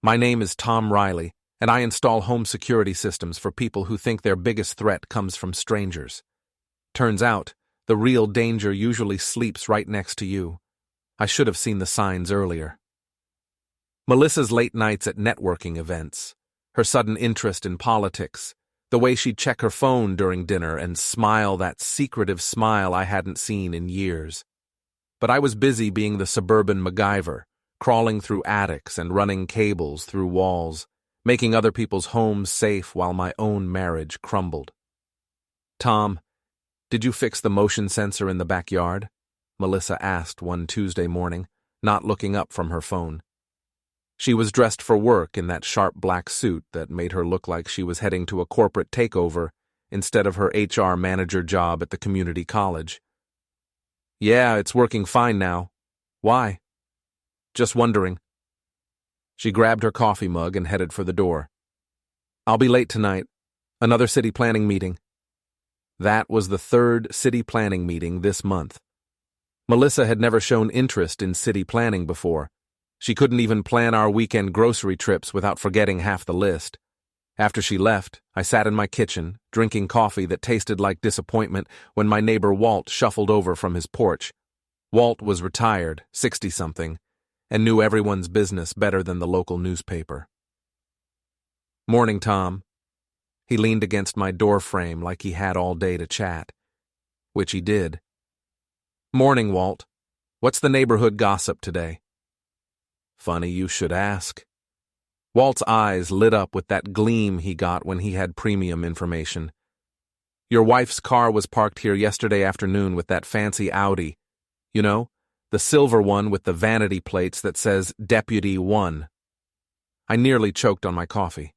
My name is Tom Reilly, and I install home security systems for people who think their biggest threat comes from strangers. Turns out, the real danger usually sleeps right next to you. I should have seen the signs earlier. Melissa's late nights at networking events, her sudden interest in politics, the way she'd check her phone during dinner and smile that secretive smile I hadn't seen in years. But I was busy being the suburban MacGyver, crawling through attics and running cables through walls, making other people's homes safe while my own marriage crumbled. "Tom, did you fix the motion sensor in the backyard?" Melissa asked one Tuesday morning, not looking up from her phone. She was dressed for work in that sharp black suit that made her look like she was heading to a corporate takeover instead of her HR manager job at the community college. "Yeah, it's working fine now. Why?" "Just wondering." She grabbed her coffee mug and headed for the door. "I'll be late tonight. Another city planning meeting." That was the third city planning meeting this month. Melissa had never shown interest in city planning before. She couldn't even plan our weekend grocery trips without forgetting half the list. After she left, I sat in my kitchen, drinking coffee that tasted like disappointment when my neighbor Walt shuffled over from his porch. Walt was retired, 60-something, and knew everyone's business better than the local newspaper. "Morning, Tom." He leaned against my door frame like he had all day to chat, which he did. "Morning, Walt. What's the neighborhood gossip today?" "Funny you should ask." Walt's eyes lit up with that gleam he got when he had premium information. "Your wife's car was parked here yesterday afternoon with that fancy Audi. You know, the silver one with the vanity plates that says Deputy 1. I nearly choked on my coffee.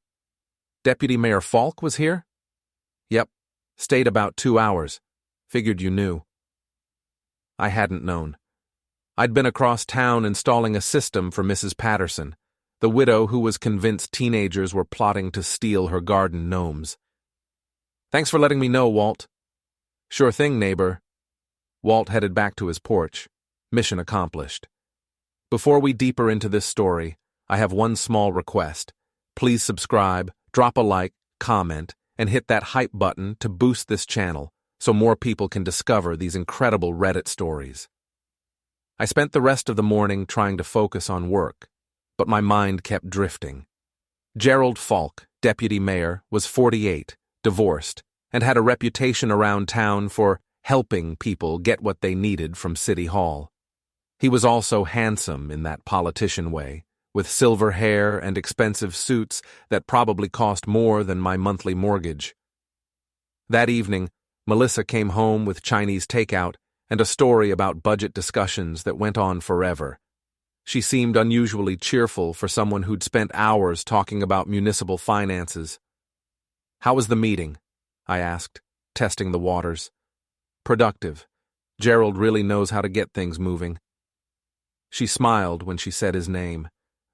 "Deputy Mayor Falk was here?" "Yep. Stayed about 2 hours. Figured you knew." I hadn't known. I'd been across town installing a system for Mrs. Patterson, the widow who was convinced teenagers were plotting to steal her garden gnomes. "Thanks for letting me know, Walt." "Sure thing, neighbor." Walt headed back to his porch. Mission accomplished. Before we deeper into this story, I have one small request. Please subscribe, drop a like, comment, and hit that hype button to boost this channel so more people can discover these incredible Reddit stories. I spent the rest of the morning trying to focus on work, but my mind kept drifting. Gerald Falk, deputy mayor, was 48, divorced, and had a reputation around town for helping people get what they needed from City Hall. He was also handsome in that politician way, with silver hair and expensive suits that probably cost more than my monthly mortgage. That evening, Melissa came home with Chinese takeout and a story about budget discussions that went on forever. She seemed unusually cheerful for someone who'd spent hours talking about municipal finances. "How was the meeting?" I asked, testing the waters. "Productive. Gerald really knows how to get things moving." She smiled when she said his name,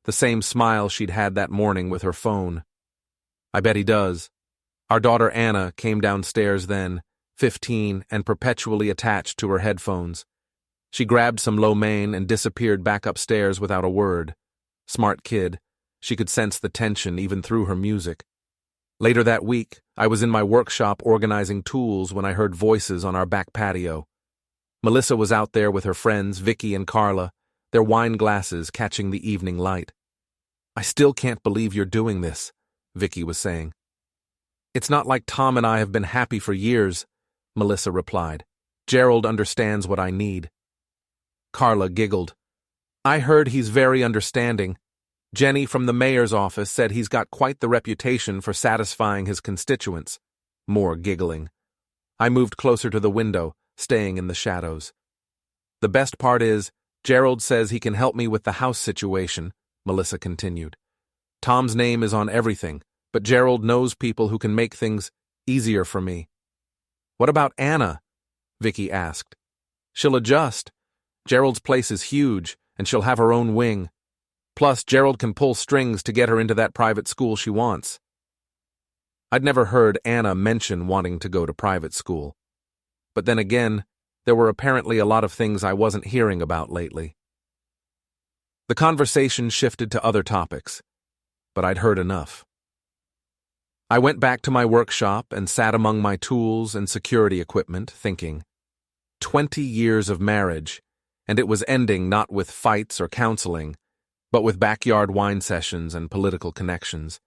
the same smile she'd had that morning with her phone. "I bet he does." Our daughter Anna came downstairs then, 15 and perpetually attached to her headphones. She grabbed some lo mein and disappeared back upstairs without a word. Smart kid. She could sense the tension even through her music. Later that week, I was in my workshop organizing tools when I heard voices on our back patio. Melissa was out there with her friends Vicky and Carla, their wine glasses catching the evening light. "I still can't believe you're doing this," Vicky was saying. "It's not like Tom and I have been happy for years," Melissa replied. "Gerald understands what I need." Carla giggled. "I heard he's very understanding. Jenny from the mayor's office said he's got quite the reputation for satisfying his constituents." More giggling. I moved closer to the window, staying in the shadows. "The best part is, Gerald says he can help me with the house situation," Melissa continued. "Tom's name is on everything, but Gerald knows people who can make things easier for me." "What about Anna?" Vicky asked. "She'll adjust. Gerald's place is huge, and she'll have her own wing. Plus, Gerald can pull strings to get her into that private school she wants." I'd never heard Anna mention wanting to go to private school. But then again, there were apparently a lot of things I wasn't hearing about lately. The conversation shifted to other topics. but I'd heard enough. I went back to my workshop and sat among my tools and security equipment, thinking, 20 years of marriage, and it was ending not with fights or counseling, but with backyard wine sessions and political connections.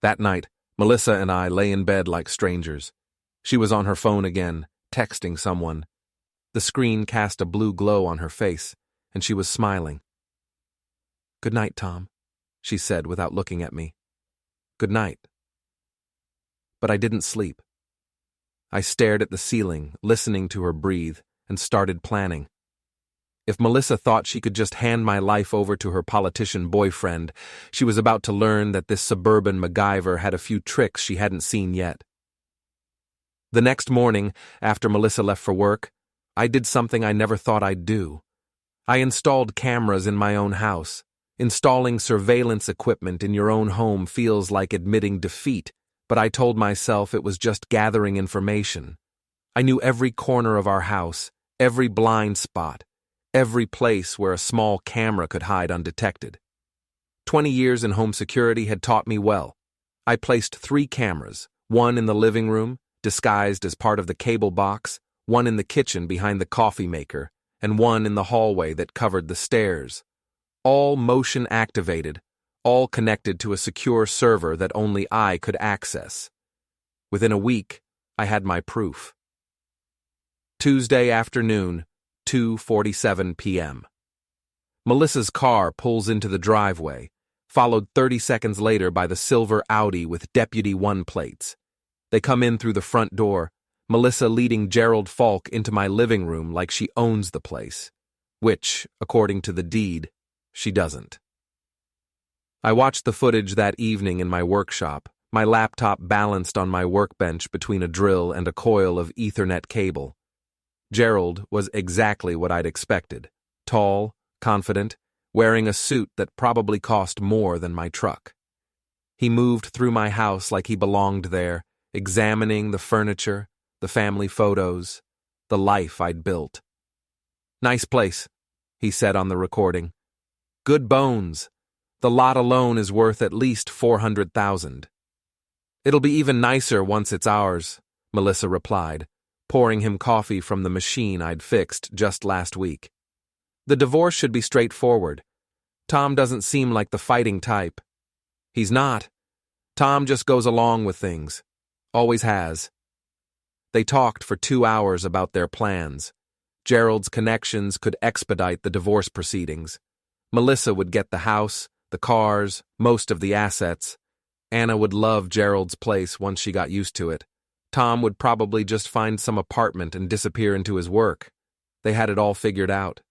That night, Melissa and I lay in bed like strangers. She was on her phone again, texting someone. The screen cast a blue glow on her face, and she was smiling. "Good night, Tom," she said without looking at me. "Good night." But I didn't sleep. I stared at the ceiling, listening to her breathe, and started planning. If Melissa thought she could just hand my life over to her politician boyfriend, she was about to learn that this suburban MacGyver had a few tricks she hadn't seen yet. The next morning, after Melissa left for work, I did something I never thought I'd do. I installed cameras in my own house. Installing surveillance equipment in your own home feels like admitting defeat, but I told myself it was just gathering information. I knew every corner of our house, every blind spot, every place where a small camera could hide undetected. 20 years in home security had taught me well. I placed 3 cameras, one in the living room, disguised as part of the cable box, one in the kitchen behind the coffee maker, and one in the hallway that covered the stairs. All motion activated, all connected to a secure server that only I could access. Within a week, I had my proof. Tuesday afternoon, 2:47 p.m. Melissa's car pulls into the driveway, followed 30 seconds later by the silver Audi with Deputy 1 plates. They come in through the front door, Melissa leading Gerald Falk into my living room like she owns the place, which, according to the deed, she doesn't. I watched the footage that evening in my workshop, my laptop balanced on my workbench between a drill and a coil of Ethernet cable. Gerald was exactly what I'd expected, tall, confident, wearing a suit that probably cost more than my truck. He moved through my house like he belonged there, examining the furniture, the family photos, the life I'd built. "Nice place," he said on the recording. "Good bones. The lot alone is worth at least $400,000. "It'll be even nicer once it's ours," Melissa replied, pouring him coffee from the machine I'd fixed just last week. "The divorce should be straightforward. Tom doesn't seem like the fighting type." "He's not. Tom just goes along with things. Always has." They talked for 2 hours about their plans. Gerald's connections could expedite the divorce proceedings. Melissa would get the house, the cars, most of the assets. Anna would love Gerald's place once she got used to it. Tom would probably just find some apartment and disappear into his work. They had it all figured out.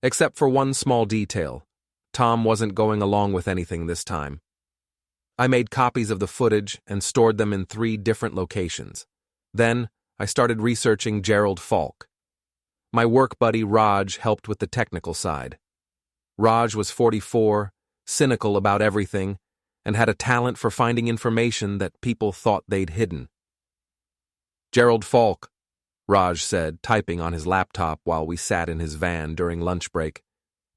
Except for one small detail. Tom wasn't going along with anything this time. I made copies of the footage and stored them in 3 different locations. Then, I started researching Gerald Falk. My work buddy Raj helped with the technical side. Raj was 44, cynical about everything, and had a talent for finding information that people thought they'd hidden. "Gerald Falk," Raj said, typing on his laptop while we sat in his van during lunch break.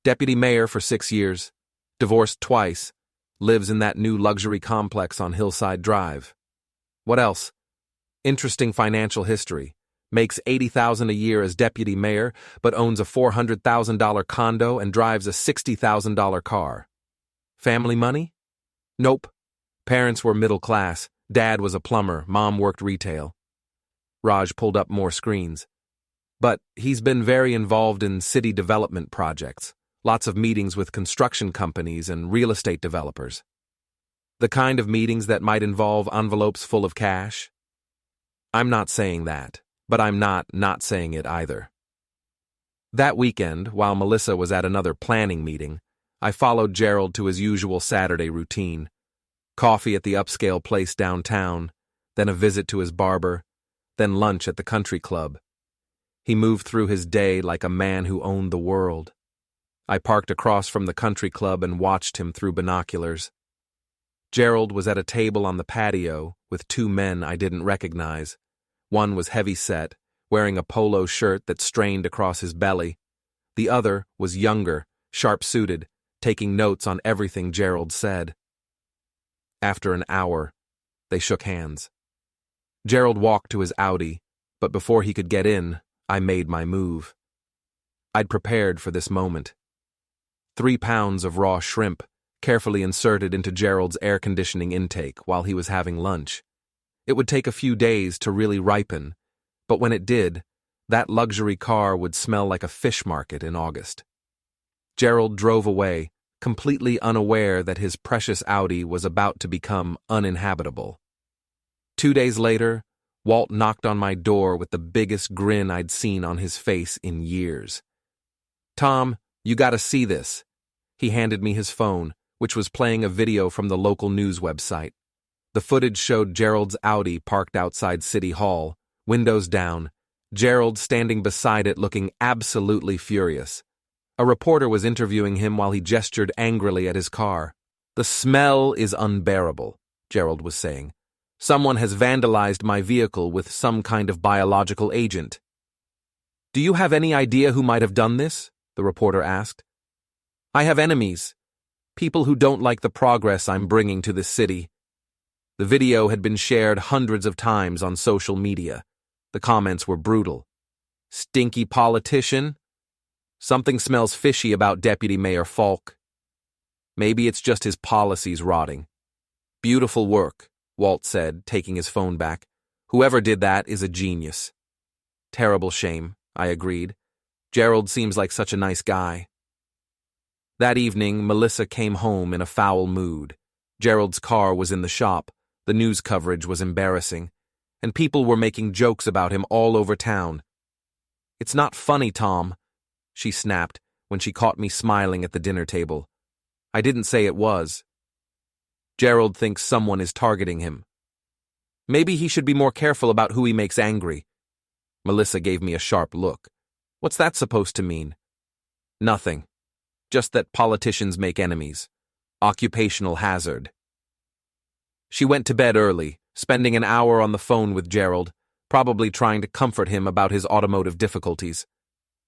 "Deputy Mayor for 6 years, divorced twice, lives in that new luxury complex on Hillside Drive. What else? Interesting financial history. Makes $80,000 a year as deputy mayor, but owns a $400,000 condo and drives a $60,000 car. Family money? Nope. Parents were middle class. Dad was a plumber. Mom worked retail." Raj pulled up more screens. "But he's been very involved in city development projects. Lots of meetings with construction companies and real estate developers. The kind of meetings that might involve envelopes full of cash?" I'm not saying that, but I'm not saying it either. That weekend, while Melissa was at another planning meeting, I followed Gerald to his usual Saturday routine. Coffee at the upscale place downtown, then a visit to his barber, then lunch at the country club. He moved through his day like a man who owned the world. I parked across from the country club and watched him through binoculars. Gerald was at a table on the patio with 2 men I didn't recognize. One was heavy-set, wearing a polo shirt that strained across his belly. The other was younger, sharp-suited, taking notes on everything Gerald said. After an hour, they shook hands. Gerald walked to his Audi, but before he could get in, I made my move. I'd prepared for this moment. 3 pounds of raw shrimp, carefully inserted into Gerald's air conditioning intake while he was having lunch. It would take a few days to really ripen, but when it did, that luxury car would smell like a fish market in August. Gerald drove away, completely unaware that his precious Audi was about to become uninhabitable. 2 days later, Walt knocked on my door with the biggest grin I'd seen on his face in years. "Tom, you gotta see this." He handed me his phone, which was playing a video from the local news website. The footage showed Gerald's Audi parked outside City Hall, windows down, Gerald standing beside it looking absolutely furious. A reporter was interviewing him while he gestured angrily at his car. "The smell is unbearable," Gerald was saying. "Someone has vandalized my vehicle with some kind of biological agent." "Do you have any idea who might have done this?" the reporter asked. "I have enemies. People who don't like the progress I'm bringing to this city." The video had been shared hundreds of times on social media. The comments were brutal. "Stinky politician? Something smells fishy about Deputy Mayor Falk. Maybe it's just his policies rotting." "Beautiful work," Walt said, taking his phone back. "Whoever did that is a genius." "Terrible shame," I agreed. "Gerald seems like such a nice guy." That evening, Melissa came home in a foul mood. Gerald's car was in the shop, the news coverage was embarrassing, and people were making jokes about him all over town. "It's not funny, Tom," she snapped when she caught me smiling at the dinner table. "I didn't say it was." "Gerald thinks someone is targeting him. Maybe he should be more careful about who he makes angry." Melissa gave me a sharp look. "What's that supposed to mean?" "Nothing. Just that politicians make enemies. Occupational hazard." She went to bed early, spending an hour on the phone with Gerald, probably trying to comfort him about his automotive difficulties.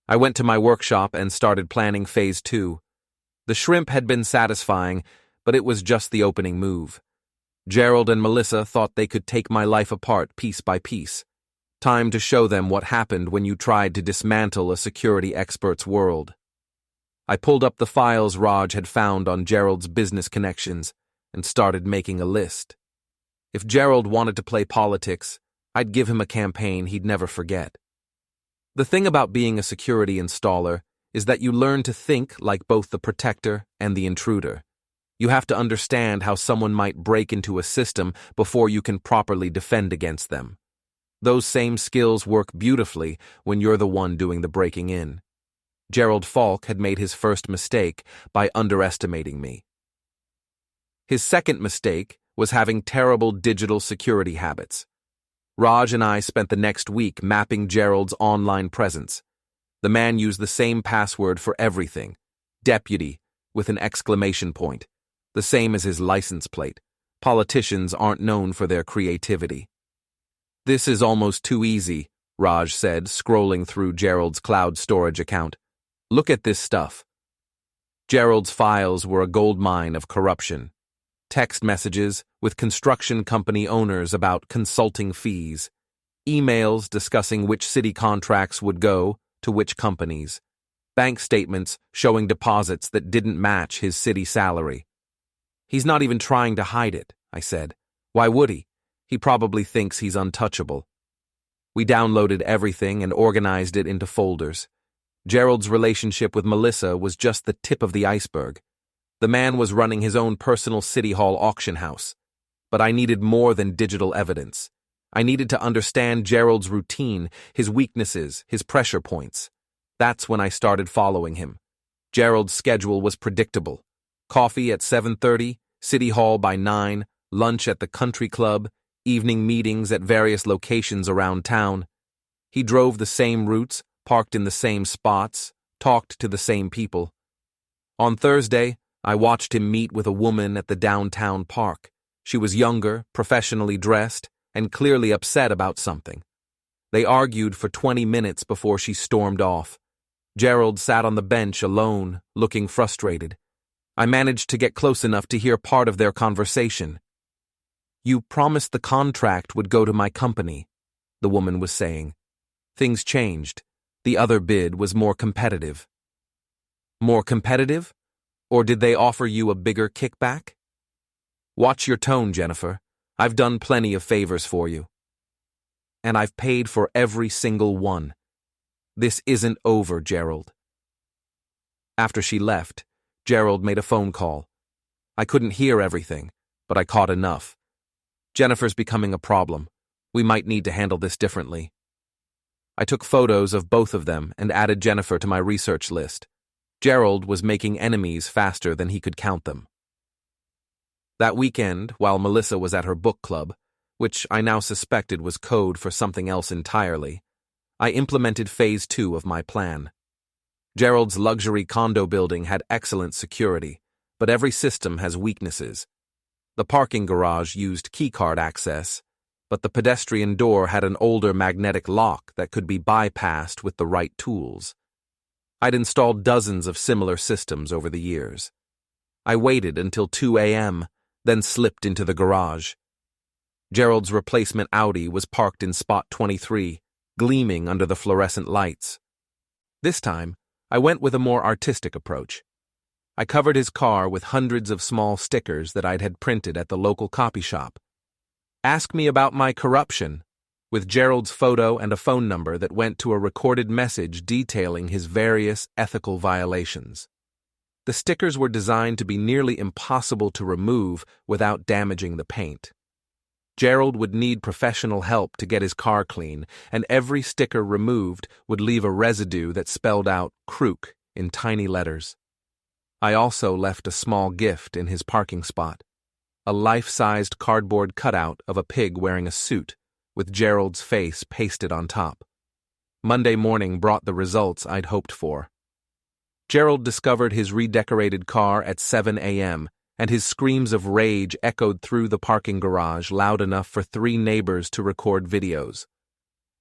I went to my workshop and started planning Phase 2. The shrimp had been satisfying, but it was just the opening move. Gerald and Melissa thought they could take my life apart piece by piece. Time to show them what happened when you tried to dismantle a security expert's world. I pulled up the files Raj had found on Gerald's business connections and started making a list. If Gerald wanted to play politics, I'd give him a campaign he'd never forget. The thing about being a security installer is that you learn to think like both the protector and the intruder. You have to understand how someone might break into a system before you can properly defend against them. Those same skills work beautifully when you're the one doing the breaking in. Gerald Falk had made his first mistake by underestimating me. His second mistake was having terrible digital security habits. Raj and I spent the next week mapping Gerald's online presence. The man used the same password for everything, Deputy, with an exclamation point, the same as his license plate. Politicians aren't known for their creativity. "This is almost too easy," Raj said, scrolling through Gerald's cloud storage account. "Look at this stuff." Gerald's files were a goldmine of corruption. Text messages with construction company owners about consulting fees, emails discussing which city contracts would go to which companies, bank statements showing deposits that didn't match his city salary. "He's not even trying to hide it," I said. "Why would he? He probably thinks he's untouchable." We downloaded everything and organized it into folders. Gerald's relationship with Melissa was just the tip of the iceberg. The man was running his own personal City Hall auction house. But I needed more than digital evidence. I needed to understand Gerald's routine, his weaknesses, his pressure points. That's when I started following him. Gerald's schedule was predictable. Coffee at 7:30, City Hall by 9, lunch at the country club, evening meetings at various locations around town. He drove the same routes, parked in the same spots, talked to the same people. On Thursday, I watched him meet with a woman at the downtown park. She was younger, professionally dressed, and clearly upset about something. They argued for 20 minutes before she stormed off. Gerald sat on the bench alone, looking frustrated. I managed to get close enough to hear part of their conversation. "You promised the contract would go to my company," the woman was saying. "Things changed. The other bid was more competitive." "More competitive? Or did they offer you a bigger kickback?" "Watch your tone, Jennifer. I've done plenty of favors for you. And I've paid for every single one. This isn't over, Gerald." After she left, Gerald made a phone call. I couldn't hear everything, but I caught enough. "Jennifer's becoming a problem. We might need to handle this differently." I took photos of both of them and added Jennifer to my research list. Gerald was making enemies faster than he could count them. That weekend, while Melissa was at her book club, which I now suspected was code for something else entirely, I implemented phase 2 of my plan. Gerald's luxury condo building had excellent security, but every system has weaknesses. The parking garage used keycard access, but the pedestrian door had an older magnetic lock that could be bypassed with the right tools. I'd installed dozens of similar systems over the years. I waited until 2 a.m., then slipped into the garage. Gerald's replacement Audi was parked in spot 23, gleaming under the fluorescent lights. This time, I went with a more artistic approach. I covered his car with hundreds of small stickers that I'd had printed at the local copy shop. "Ask me about my corruption," with Gerald's photo and a phone number that went to a recorded message detailing his various ethical violations. The stickers were designed to be nearly impossible to remove without damaging the paint. Gerald would need professional help to get his car clean, and every sticker removed would leave a residue that spelled out "Crook" in tiny letters. I also left a small gift in his parking spot, a life-sized cardboard cutout of a pig wearing a suit, with Gerald's face pasted on top. Monday morning brought the results I'd hoped for. Gerald discovered his redecorated car at 7 a.m., and his screams of rage echoed through the parking garage loud enough for 3 neighbors to record videos.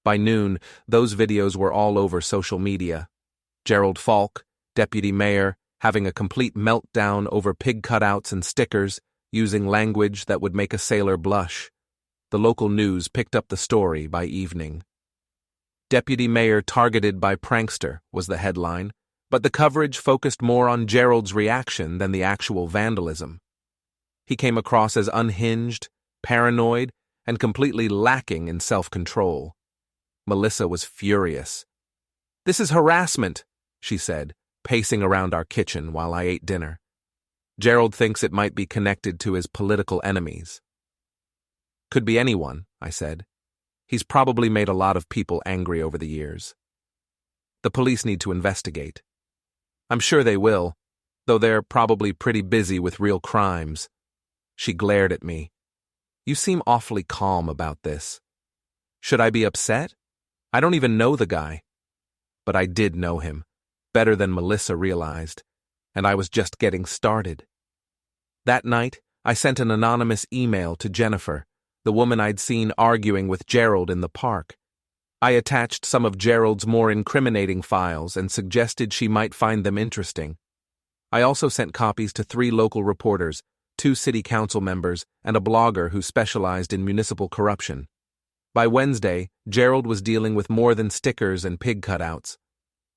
By noon, those videos were all over social media. Gerald Falk, Deputy Mayor, having a complete meltdown over pig cutouts and stickers, using language that would make a sailor blush. The local news picked up the story by evening. "Deputy Mayor targeted by prankster" was the headline, but the coverage focused more on Gerald's reaction than the actual vandalism. He came across as unhinged, paranoid, and completely lacking in self-control. Melissa was furious. "This is harassment," she said, pacing around our kitchen while I ate dinner. "Gerald thinks it might be connected to his political enemies." "Could be anyone," I said. "He's probably made a lot of people angry over the years." "The police need to investigate." "I'm sure they will, though they're probably pretty busy with real crimes." She glared at me. "You seem awfully calm about this. Should I be upset? I don't even know the guy." But I did know him, better than Melissa realized, and I was just getting started. That night, I sent an anonymous email to Jennifer, the woman I'd seen arguing with Gerald in the park. I attached some of Gerald's more incriminating files and suggested she might find them interesting. I also sent copies to 3 local reporters, 2 city council members, and a blogger who specialized in municipal corruption. By Wednesday, Gerald was dealing with more than stickers and pig cutouts.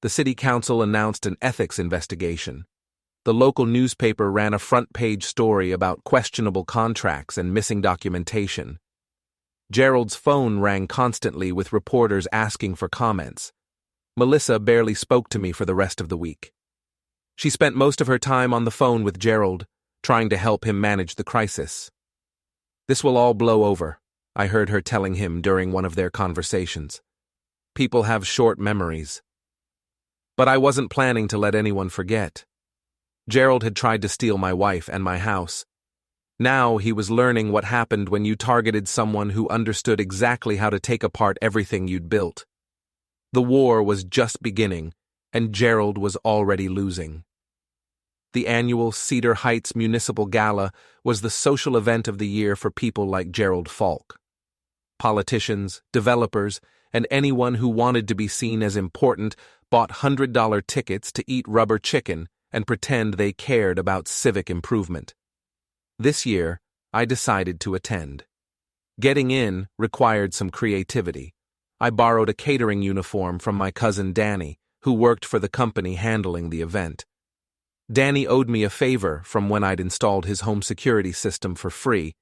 The city council announced an ethics investigation. The local newspaper ran a front-page story about questionable contracts and missing documentation. Gerald's phone rang constantly with reporters asking for comments. Melissa barely spoke to me for the rest of the week. She spent most of her time on the phone with Gerald, trying to help him manage the crisis. "This will all blow over," I heard her telling him during one of their conversations. "People have short memories." But I wasn't planning to let anyone forget. Gerald had tried to steal my wife and my house. Now he was learning what happened when you targeted someone who understood exactly how to take apart everything you'd built. The war was just beginning, and Gerald was already losing. The annual Cedar Heights Municipal Gala was the social event of the year for people like Gerald Falk. Politicians, developers, and anyone who wanted to be seen as important bought $100 tickets to eat rubber chicken and pretend they cared about civic improvement. This year, I decided to attend. Getting in required some creativity. I borrowed a catering uniform from my cousin Danny, who worked for the company handling the event. Danny owed me a favor from when I'd installed his home security system for free,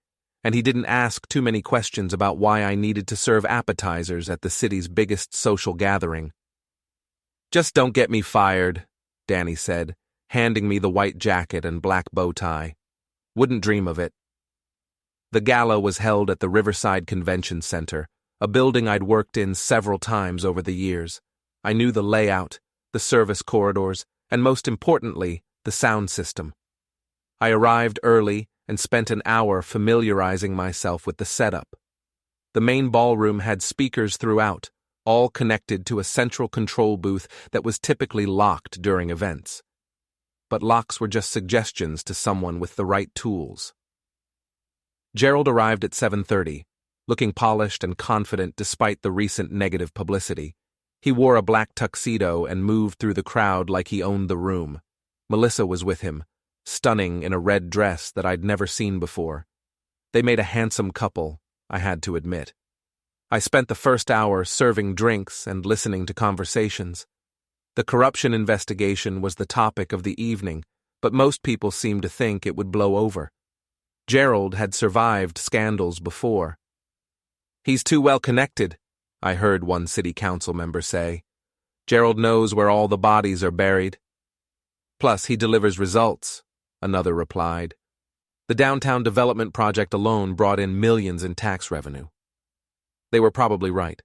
and he didn't ask too many questions about why I needed to serve appetizers at the city's biggest social gathering. "Just don't get me fired," Danny said, handing me the white jacket and black bow tie. "Wouldn't dream of it." The gala was held at the Riverside Convention Center, a building I'd worked in several times over the years. I knew the layout, the service corridors, and most importantly, the sound system. I arrived early and spent an hour familiarizing myself with the setup. The main ballroom had speakers throughout, all connected to a central control booth that was typically locked during events. But locks were just suggestions to someone with the right tools. Gerald arrived at 7:30, looking polished and confident despite the recent negative publicity. He wore a black tuxedo and moved through the crowd like he owned the room. Melissa was with him, stunning in a red dress that I'd never seen before. They made a handsome couple, I had to admit. I spent the first hour serving drinks and listening to conversations. The corruption investigation was the topic of the evening, but most people seemed to think it would blow over. Gerald had survived scandals before. "He's too well connected," I heard one city council member say. "Gerald knows where all the bodies are buried." "Plus, he delivers results," another replied. The downtown development project alone brought in millions in tax revenue. They were probably right.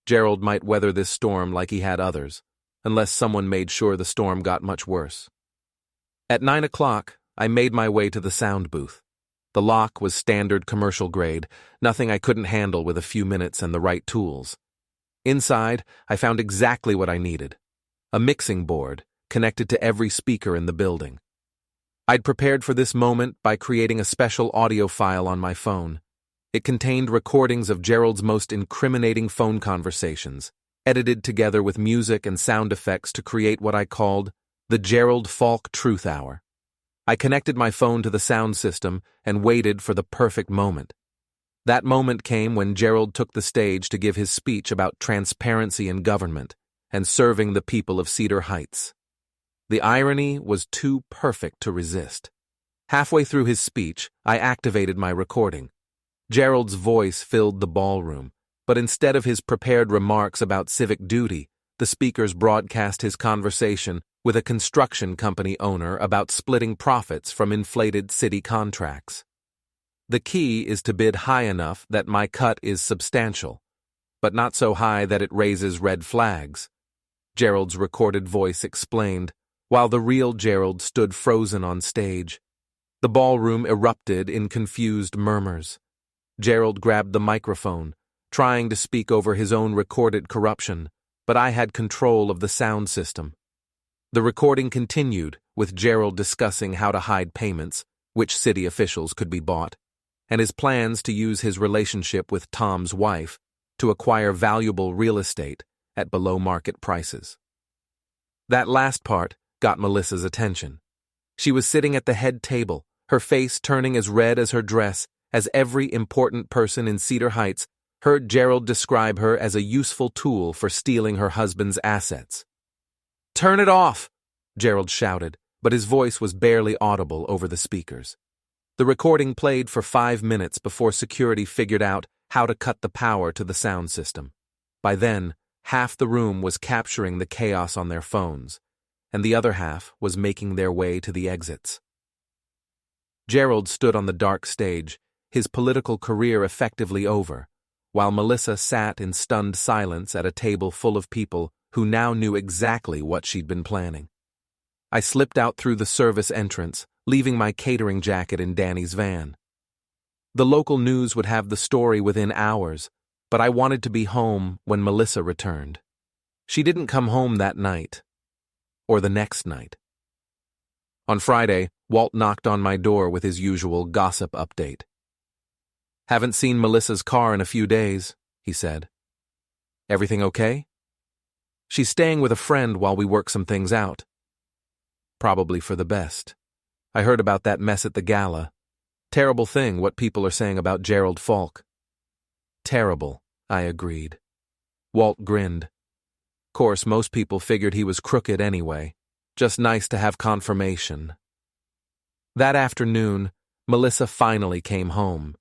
Gerald might weather this storm like he had others, unless someone made sure the storm got much worse. At 9 o'clock, I made my way to the sound booth. The lock was standard commercial grade, nothing I couldn't handle with a few minutes and the right tools. Inside, I found exactly what I needed: a mixing board connected to every speaker in the building. I'd prepared for this moment by creating a special audio file on my phone. It contained recordings of Gerald's most incriminating phone conversations, edited together with music and sound effects to create what I called the Gerald Falk Truth Hour. I connected my phone to the sound system and waited for the perfect moment. That moment came when Gerald took the stage to give his speech about transparency in government and serving the people of Cedar Heights. The irony was too perfect to resist. Halfway through his speech, I activated my recording. Gerald's voice filled the ballroom, but instead of his prepared remarks about civic duty, the speakers broadcast his conversation with a construction company owner about splitting profits from inflated city contracts. The key is to bid high enough that my cut is substantial, but not so high that it raises red flags. Gerald's recorded voice explained, while the real Gerald stood frozen on stage. The ballroom erupted in confused murmurs. Gerald grabbed the microphone, trying to speak over his own recorded corruption, but I had control of the sound system. The recording continued, with Gerald discussing how to hide payments, which city officials could be bought, and his plans to use his relationship with Tom's wife to acquire valuable real estate at below-market prices. That last part got Melissa's attention. She was sitting at the head table, her face turning as red as her dress, as every important person in Cedar Heights heard Gerald describe her as a useful tool for stealing her husband's assets. "Turn it off!" Gerald shouted, but his voice was barely audible over the speakers. The recording played for 5 minutes before security figured out how to cut the power to the sound system. By then, half the room was capturing the chaos on their phones, and the other half was making their way to the exits. Gerald stood on the dark stage, his political career effectively over, while Melissa sat in stunned silence at a table full of people who now knew exactly what she'd been planning. I slipped out through the service entrance, leaving my catering jacket in Danny's van. The local news would have the story within hours, but I wanted to be home when Melissa returned. She didn't come home that night, or the next night. On Friday, Walt knocked on my door with his usual gossip update. "Haven't seen Melissa's car in a few days," he said. "Everything okay?" "She's staying with a friend while we work some things out." "Probably for the best. I heard about that mess at the gala. Terrible thing what people are saying about Gerald Falk." Terrible, I agreed. Walt grinned. Course, most people figured he was crooked anyway. Just nice to have confirmation. That afternoon, Melissa finally came home.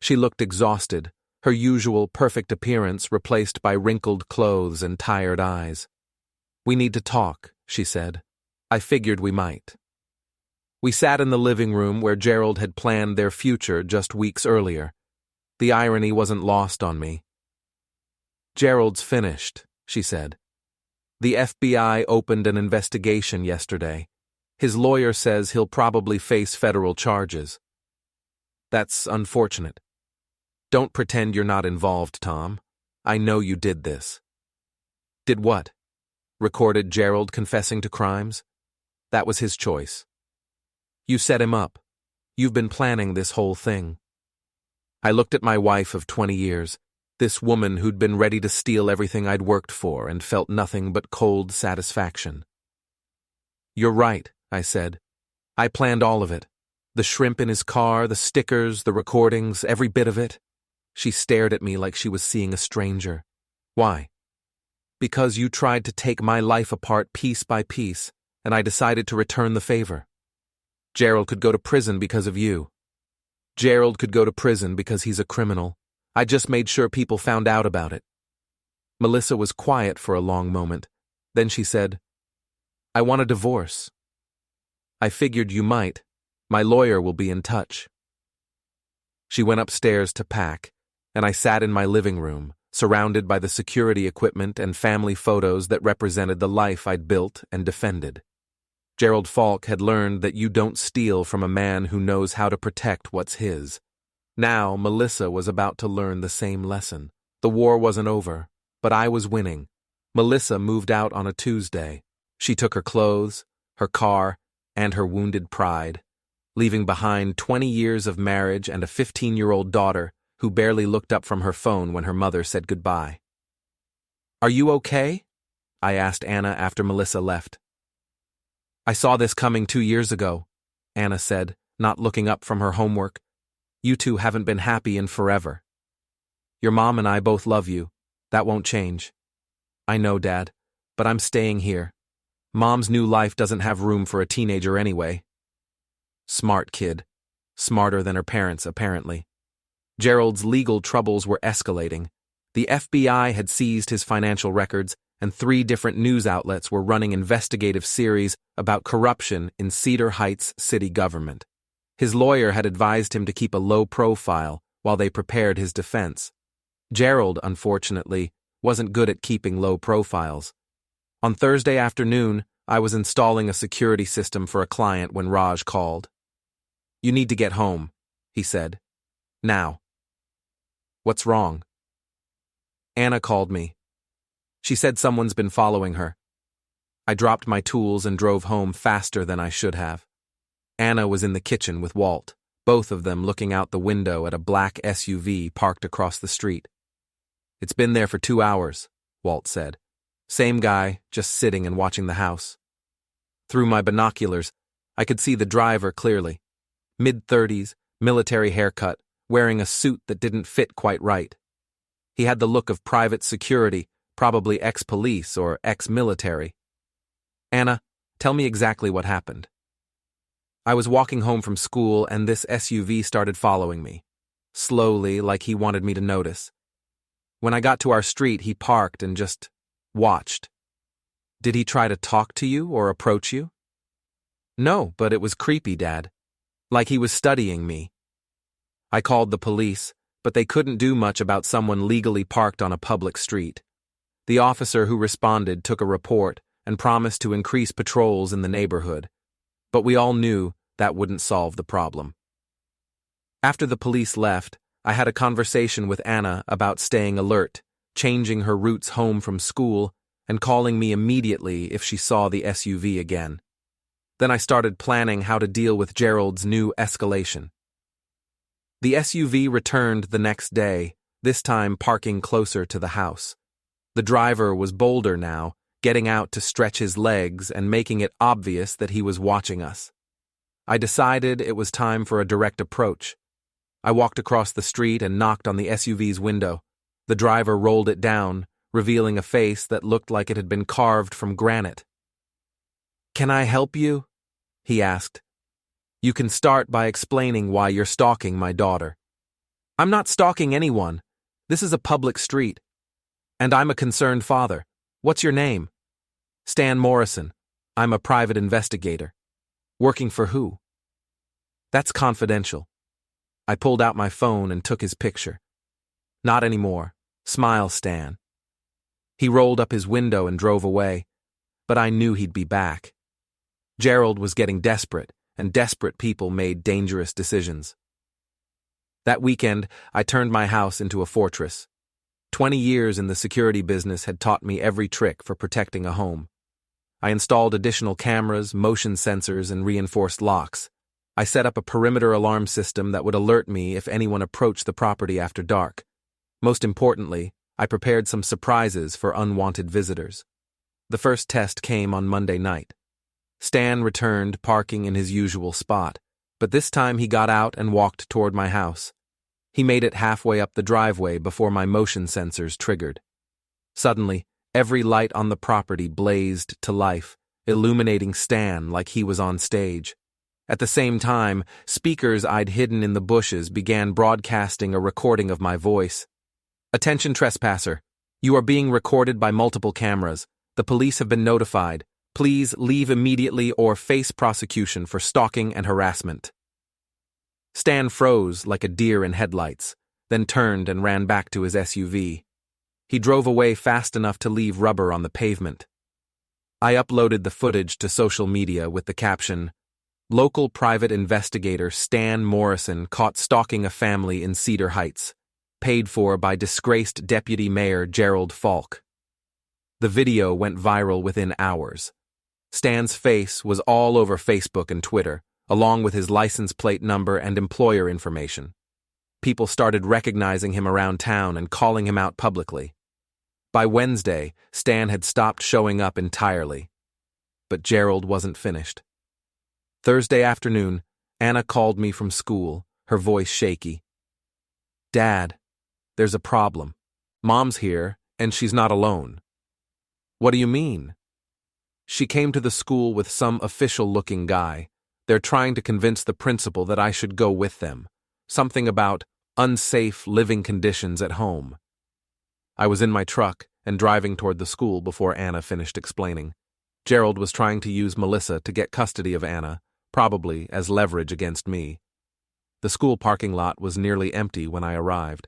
She looked exhausted, her usual perfect appearance replaced by wrinkled clothes and tired eyes. "We need to talk," she said. I figured we might. We sat in the living room where Gerald had planned their future just weeks earlier. The irony wasn't lost on me. "Gerald's finished," she said. "The FBI opened an investigation yesterday. His lawyer says he'll probably face federal charges." "That's unfortunate. Don't pretend you're not involved, Tom. I know you did this." "Did what?" Recorded Gerald confessing to crimes? That was his choice. "You set him up. You've been planning this whole thing." I looked at my wife of 20 years, this woman who'd been ready to steal everything I'd worked for and felt nothing but cold satisfaction. "You're right," I said. "I planned all of it. The shrimp in his car, the stickers, the recordings, every bit of it." She stared at me like she was seeing a stranger. "Why?" "Because you tried to take my life apart piece by piece, and I decided to return the favor. Gerald could go to prison because of you. Gerald could go to prison because he's a criminal. I just made sure people found out about it." Melissa was quiet for a long moment. Then she said, "I want a divorce." "I figured you might. My lawyer will be in touch." She went upstairs to pack, and I sat in my living room, surrounded by the security equipment and family photos that represented the life I'd built and defended. Gerald Falk had learned that you don't steal from a man who knows how to protect what's his. Now Melissa was about to learn the same lesson. The war wasn't over, but I was winning. Melissa moved out on a Tuesday. She took her clothes, her car, and her wounded pride, leaving behind 20 years of marriage and a 15-year-old daughter who barely looked up from her phone when her mother said goodbye. "Are you okay?" I asked Anna after Melissa left. "I saw this coming 2 years ago," Anna said, not looking up from her homework. "You two haven't been happy in forever. Your mom and I both love you. That won't change." "I know, Dad, but I'm staying here. Mom's new life doesn't have room for a teenager anyway." Smart kid. Smarter than her parents, apparently. Gerald's legal troubles were escalating. The FBI had seized his financial records, and 3 different news outlets were running investigative series about corruption in Cedar Heights city government. His lawyer had advised him to keep a low profile while they prepared his defense. Gerald, unfortunately, wasn't good at keeping low profiles. On Thursday afternoon, I was installing a security system for a client when Raj called. "You need to get home," he said. "Now." "What's wrong?" "Anna called me. She said someone's been following her." I dropped my tools and drove home faster than I should have. Anna was in the kitchen with Walt, both of them looking out the window at a black SUV parked across the street. "It's been there for 2 hours, Walt said. "Same guy, just sitting and watching the house." Through my binoculars, I could see the driver clearly. Mid-30s, military haircut, wearing a suit that didn't fit quite right. He had the look of private security, probably ex-police or ex-military. "Anna, tell me exactly what happened." "I was walking home from school and this SUV started following me. Slowly, like he wanted me to notice. When I got to our street, he parked and just watched." "Did he try to talk to you or approach you?" "No, but it was creepy, Dad. Like he was studying me." I called the police, but they couldn't do much about someone legally parked on a public street. The officer who responded took a report and promised to increase patrols in the neighborhood. But we all knew that wouldn't solve the problem. After the police left, I had a conversation with Anna about staying alert, changing her routes home from school, and calling me immediately if she saw the SUV again. Then I started planning how to deal with Gerald's new escalation. The SUV returned the next day, this time parking closer to the house. The driver was bolder now, getting out to stretch his legs and making it obvious that he was watching us. I decided it was time for a direct approach. I walked across the street and knocked on the SUV's window. The driver rolled it down, revealing a face that looked like it had been carved from granite. "Can I help you?" he asked. "You can start by explaining why you're stalking my daughter." "I'm not stalking anyone. This is a public street. And I'm a concerned father. What's your name?" "Stan Morrison. I'm a private investigator." "Working for who?" "That's confidential." I pulled out my phone and took his picture. "Not anymore. Smile, Stan." He rolled up his window and drove away, but I knew he'd be back. Gerald was getting desperate, and desperate people made dangerous decisions. That weekend, I turned my house into a fortress. 20 years in the security business had taught me every trick for protecting a home. I installed additional cameras, motion sensors, and reinforced locks. I set up a perimeter alarm system that would alert me if anyone approached the property after dark. Most importantly, I prepared some surprises for unwanted visitors. The first test came on Monday night. Stan returned, parking in his usual spot, but this time he got out and walked toward my house. He made it halfway up the driveway before my motion sensors triggered. Suddenly, every light on the property blazed to life, illuminating Stan like he was on stage. At the same time, speakers I'd hidden in the bushes began broadcasting a recording of my voice. "Attention, trespasser. You are being recorded by multiple cameras. The police have been notified. Please leave immediately or face prosecution for stalking and harassment." Stan froze like a deer in headlights, then turned and ran back to his SUV. He drove away fast enough to leave rubber on the pavement. I uploaded the footage to social media with the caption, "Local private investigator Stan Morrison caught stalking a family in Cedar Heights. Paid for by disgraced Deputy Mayor Gerald Falk." The video went viral within hours. Stan's face was all over Facebook and Twitter, along with his license plate number and employer information. People started recognizing him around town and calling him out publicly. By Wednesday, Stan had stopped showing up entirely. But Gerald wasn't finished. Thursday afternoon, Anna called me from school, her voice shaky. "Dad, there's a problem. Mom's here, and she's not alone." "What do you mean?" "She came to the school with some official-looking guy. They're trying to convince the principal that I should go with them. Something about unsafe living conditions at home." I was in my truck and driving toward the school before Anna finished explaining. Gerald was trying to use Melissa to get custody of Anna, probably as leverage against me. The school parking lot was nearly empty when I arrived.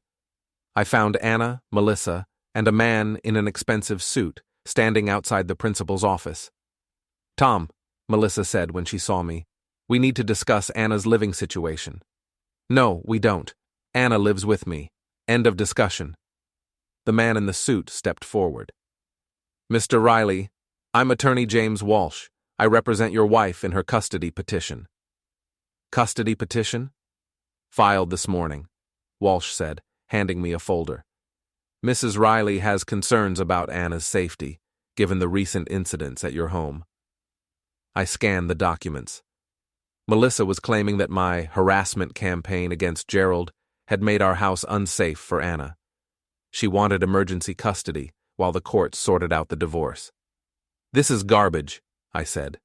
I found Anna, Melissa, and a man in an expensive suit standing outside the principal's office. "Tom," Melissa said when she saw me, "we need to discuss Anna's living situation." "No, we don't. Anna lives with me. End of discussion." The man in the suit stepped forward. "Mr. Reilly, I'm attorney James Walsh. I represent your wife in her custody petition." "Custody petition?" "Filed this morning," Walsh said, handing me a folder. "Mrs. Reilly has concerns about Anna's safety, given the recent incidents at your home." I scanned the documents. Melissa was claiming that my harassment campaign against Gerald had made our house unsafe for Anna. She wanted emergency custody while the court sorted out the divorce. "This is garbage," I said.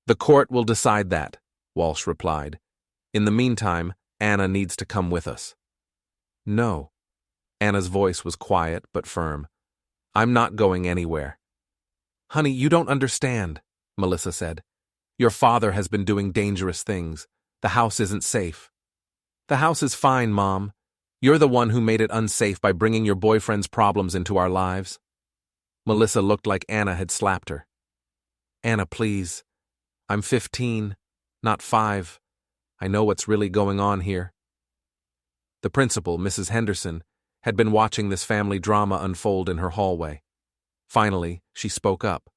"The court will decide that," Walsh replied. "In the meantime, Anna needs to come with us." "No." Anna's voice was quiet but firm. "I'm not going anywhere." "Honey, you don't understand," Melissa said. "Your father has been doing dangerous things. The house isn't safe." "The house is fine, Mom. You're the one who made it unsafe by bringing your boyfriend's problems into our lives." Melissa looked like Anna had slapped her. "Anna, please. I'm 15, not 5. I know what's really going on here." The principal, Mrs. Henderson, had been watching this family drama unfold in her hallway. Finally, she spoke up.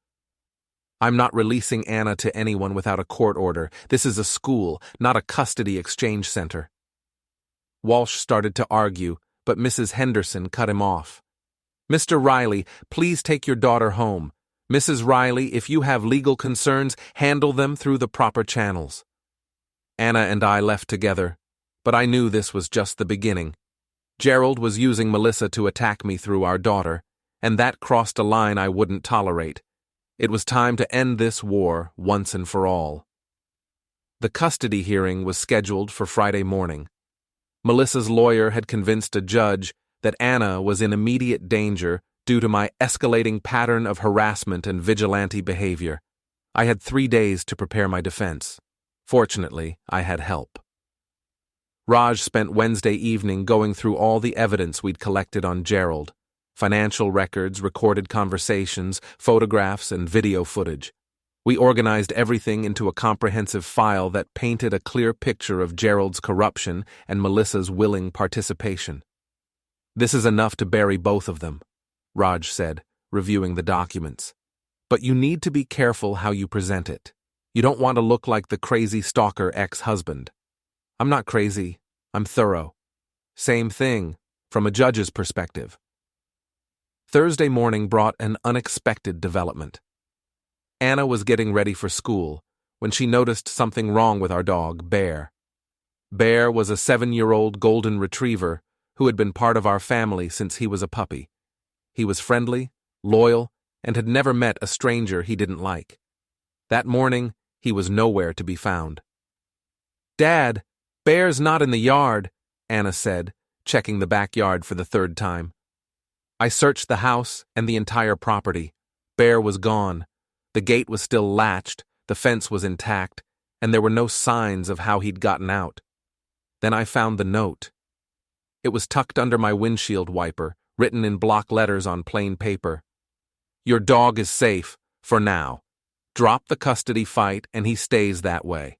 "I'm not releasing Anna to anyone without a court order. This is a school, not a custody exchange center." Walsh started to argue, but Mrs. Henderson cut him off. "Mr. Reilly, please take your daughter home. Mrs. Reilly, if you have legal concerns, handle them through the proper channels." Anna and I left together, But I knew this was just the beginning. Gerald was using Melissa to attack me through our daughter, and that crossed a line I wouldn't tolerate. It was time to end this war once and for all. The custody hearing was scheduled for Friday morning. Melissa's lawyer had convinced a judge that Anna was in immediate danger due to my escalating pattern of harassment and vigilante behavior. I had 3 days to prepare my defense. Fortunately, I had help. Raj spent Wednesday evening going through all the evidence we'd collected on Gerald: financial records, recorded conversations, photographs, and video footage. We organized everything into a comprehensive file that painted a clear picture of Gerald's corruption and Melissa's willing participation. "This is enough to bury both of them," Raj said, reviewing the documents. "But you need to be careful how you present it. You don't want to look like the crazy stalker ex-husband. I'm not crazy, I'm thorough. Same thing, from a judge's perspective." Thursday morning brought an unexpected development. Anna was getting ready for school when she noticed something wrong with our dog, Bear. Bear was a 7-year-old golden retriever who had been part of our family since he was a puppy. He was friendly, loyal, and had never met a stranger he didn't like. That morning, he was nowhere to be found. "Dad, Bear's not in the yard," Anna said, checking the backyard for the 3rd time. I searched the house and the entire property. Bear was gone. The gate was still latched, the fence was intact, and there were no signs of how he'd gotten out. Then I found the note. It was tucked under my windshield wiper, written in block letters on plain paper. "Your dog is safe, for now. Drop the custody fight and he stays that way."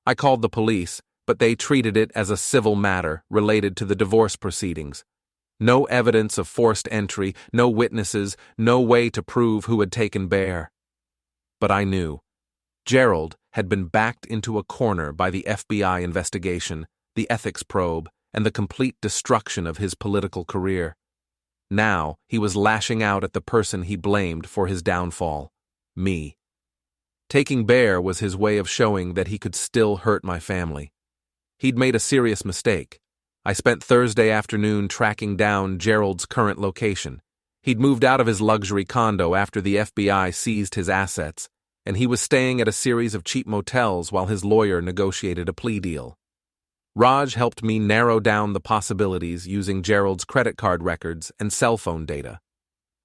I called the police, but they treated it as a civil matter related to the divorce proceedings. No evidence of forced entry, no witnesses, no way to prove who had taken Bear. But I knew. Gerald had been backed into a corner by the FBI investigation, the ethics probe, and the complete destruction of his political career. Now he was lashing out at the person he blamed for his downfall: me. Taking Bear was his way of showing that he could still hurt my family. He'd made a serious mistake. I spent Thursday afternoon tracking down Gerald's current location. He'd moved out of his luxury condo after the FBI seized his assets, and he was staying at a series of cheap motels while his lawyer negotiated a plea deal. Raj helped me narrow down the possibilities using Gerald's credit card records and cell phone data.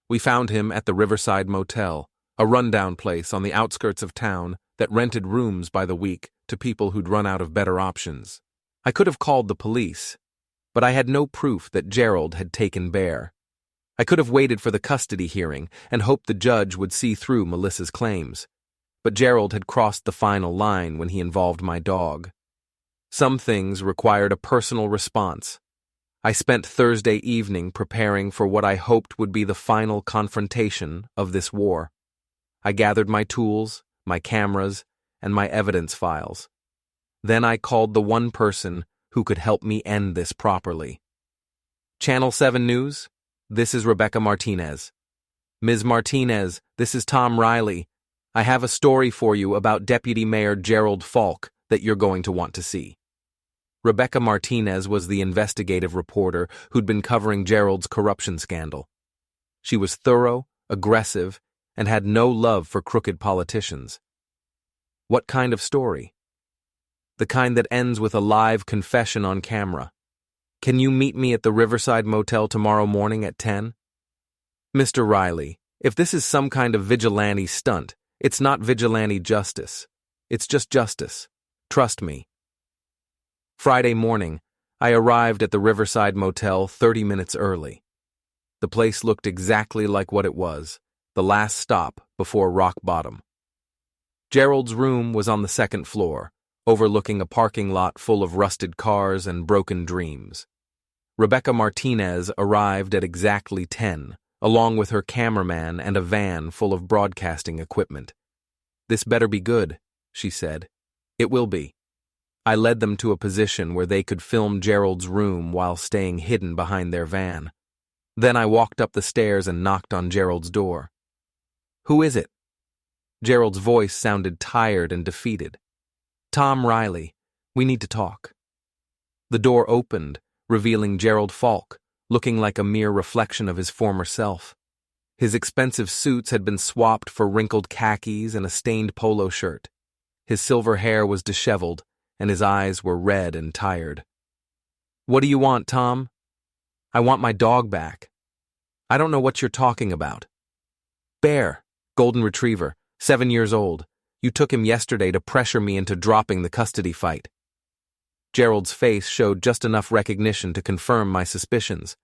We found him at the Riverside Motel, a rundown place on the outskirts of town that rented rooms by the week to people who'd run out of better options. I could have called the police, but I had no proof that Gerald had taken Bear. I could have waited for the custody hearing and hoped the judge would see through Melissa's claims. But Gerald had crossed the final line when he involved my dog. Some things required a personal response. I spent Thursday evening preparing for what I hoped would be the final confrontation of this war. I gathered my tools, my cameras, and my evidence files. Then I called the one person who could help me end this properly. Channel 7 News, this is Rebecca Martinez. Ms. Martinez, this is Tom Reilly. I have a story for you about Deputy Mayor Gerald Falk that you're going to want to see. Rebecca Martinez was the investigative reporter who'd been covering Gerald's corruption scandal. She was thorough, aggressive, and had no love for crooked politicians. What kind of story? The kind that ends with a live confession on camera. Can you meet me at the Riverside Motel tomorrow morning at 10? Mr. Reilly, if this is some kind of vigilante stunt, it's not vigilante justice. It's just justice. Trust me. Friday morning, I arrived at the Riverside Motel 30 minutes early. The place looked exactly like what it was, the last stop before rock bottom. Gerald's room was on the 2nd floor, overlooking a parking lot full of rusted cars and broken dreams. Rebecca Martinez arrived at exactly 10, along with her cameraman and a van full of broadcasting equipment. "This better be good," she said. "It will be." I led them to a position where they could film Gerald's room while staying hidden behind their van. Then I walked up the stairs and knocked on Gerald's door. "Who is it?" Gerald's voice sounded tired and defeated. "Tom Reilly. We need to talk." The door opened, revealing Gerald Falk, looking like a mere reflection of his former self. His expensive suits had been swapped for wrinkled khakis and a stained polo shirt. His silver hair was disheveled, and his eyes were red and tired. "What do you want, Tom?" "I want my dog back." "I don't know what you're talking about." "Bear, golden retriever, 7 years old. You took him yesterday to pressure me into dropping the custody fight." Gerald's face showed just enough recognition to confirm my suspicions.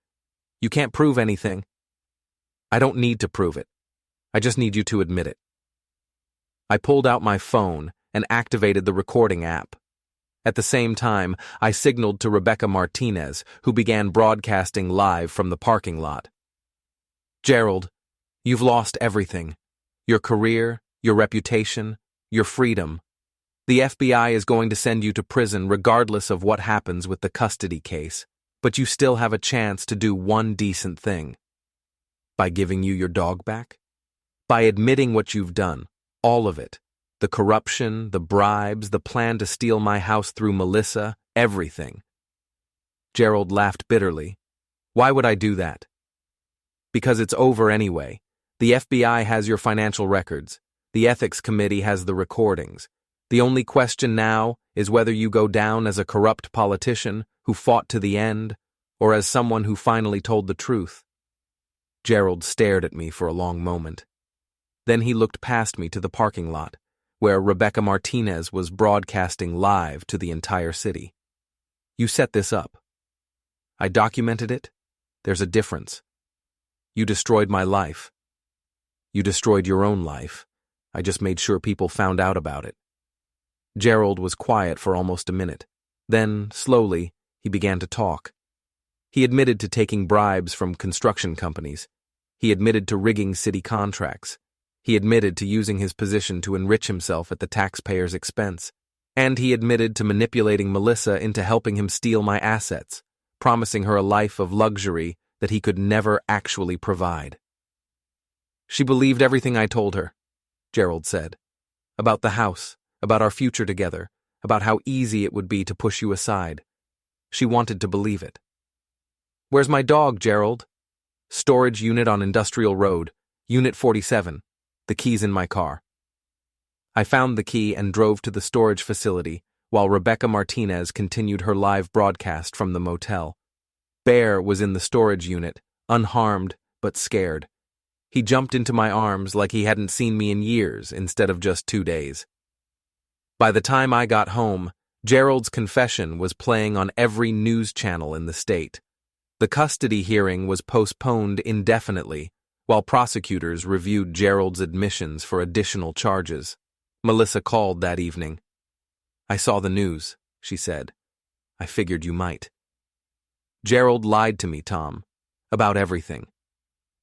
"You can't prove anything." "I don't need to prove it. I just need you to admit it." I pulled out my phone and activated the recording app. At the same time, I signaled to Rebecca Martinez, who began broadcasting live from the parking lot. "Gerald, you've lost everything. Your career, your reputation, your freedom. The FBI is going to send you to prison regardless of what happens with the custody case, but you still have a chance to do one decent thing. By giving you your dog back? By admitting what you've done, all of it. The corruption, the bribes, the plan to steal my house through Melissa, everything." Gerald laughed bitterly. "Why would I do that?" "Because it's over anyway. The FBI has your financial records. The ethics committee has the recordings. The only question now is whether you go down as a corrupt politician who fought to the end, or as someone who finally told the truth." Gerald stared at me for a long moment. Then he looked past me to the parking lot, where Rebecca Martinez was broadcasting live to the entire city. "You set this up. I documented it. There's a difference. You destroyed my life. You destroyed your own life. I just made sure people found out about it." Gerald was quiet for almost a minute. Then, slowly, he began to talk. He admitted to taking bribes from construction companies. He admitted to rigging city contracts. He admitted to using his position to enrich himself at the taxpayer's expense. And he admitted to manipulating Melissa into helping him steal my assets, promising her a life of luxury that he could never actually provide. "She believed everything I told her," Gerald said. "About the house, about our future together, about how easy it would be to push you aside. She wanted to believe it." "Where's my dog, Gerald?" "Storage unit on Industrial Road, Unit 47. The key's in my car." I found the key and drove to the storage facility, while Rebecca Martinez continued her live broadcast from the motel. Bear was in the storage unit, unharmed but scared. He jumped into my arms like he hadn't seen me in years instead of just 2 days. By the time I got home, Gerald's confession was playing on every news channel in the state. The custody hearing was postponed indefinitely, while prosecutors reviewed Gerald's admissions for additional charges. Melissa called that evening. "I saw the news," she said. "I figured you might." "Gerald lied to me, Tom. About everything."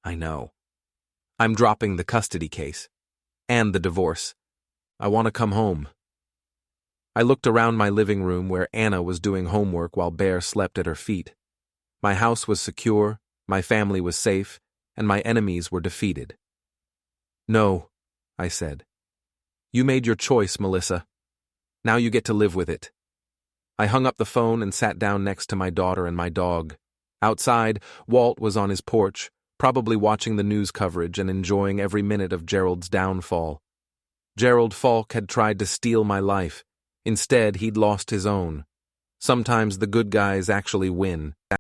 "I know. I'm dropping the custody case. And the divorce. I want to come home." I looked around my living room where Anna was doing homework while Bear slept at her feet. My house was secure, my family was safe, and my enemies were defeated. "No," I said. "You made your choice, Melissa. Now you get to live with it." I hung up the phone and sat down next to my daughter and my dog. Outside, Walt was on his porch, probably watching the news coverage and enjoying every minute of Gerald's downfall. Gerald Falk had tried to steal my life. Instead, he'd lost his own. Sometimes the good guys actually win.